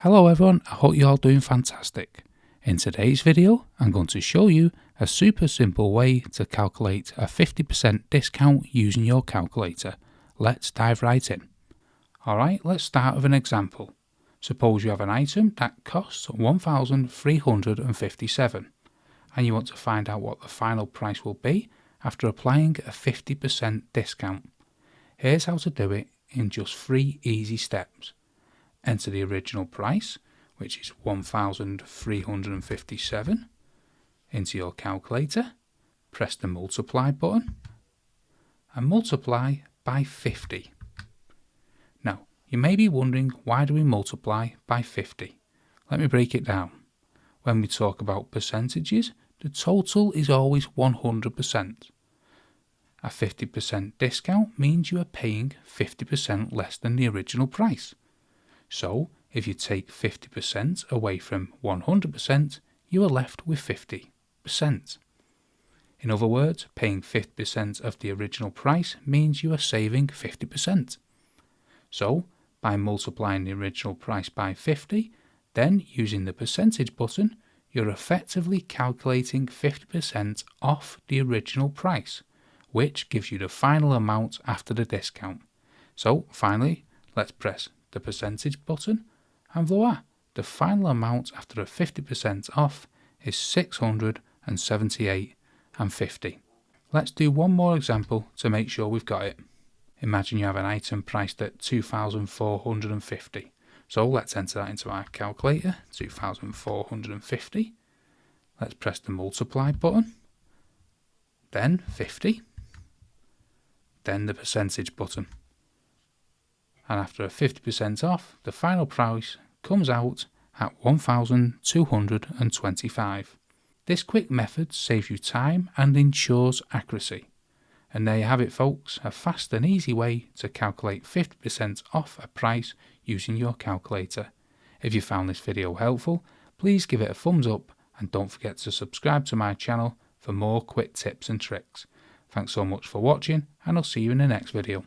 Hello everyone, I hope you're all doing fantastic. In today's video, I'm going to show you a super simple way to calculate a 50% discount using your calculator. Let's dive right in. Alright, let's start with an example. Suppose you have an item that costs $1,357 and you want to find out what the final price will be after applying a 50% discount. Here's how to do it in just 3 easy steps. Enter the original price, which is $1,357, into your calculator, press the multiply button, and multiply by 50. Now, you may be wondering, why do we multiply by 50? Let me break it down. When we talk about percentages, the total is always 100%. A 50% discount means you are paying 50% less than the original price. So, if you take 50% away from 100%, you are left with 50%. In other words, paying 50% of the original price means you are saving 50%. So, by multiplying the original price by 50, then using the percentage button, you're effectively calculating 50% off the original price, which gives you the final amount after the discount. So, finally, let's press the percentage button, and voila, the final amount after a 50% off is $678.50. Let's do one more example to make sure we've got it. Imagine you have an item priced at $2,450. So let's enter that into our calculator, 2,450. Let's press the multiply button, then 50, then the percentage button. And after a 50% off, the final price comes out at $1,225. This quick method saves you time and ensures accuracy. And there you have it, folks, a fast and easy way to calculate 50% off a price using your calculator. If you found this video helpful, please give it a thumbs up and don't forget to subscribe to my channel for more quick tips and tricks. Thanks so much for watching, and I'll see you in the next video.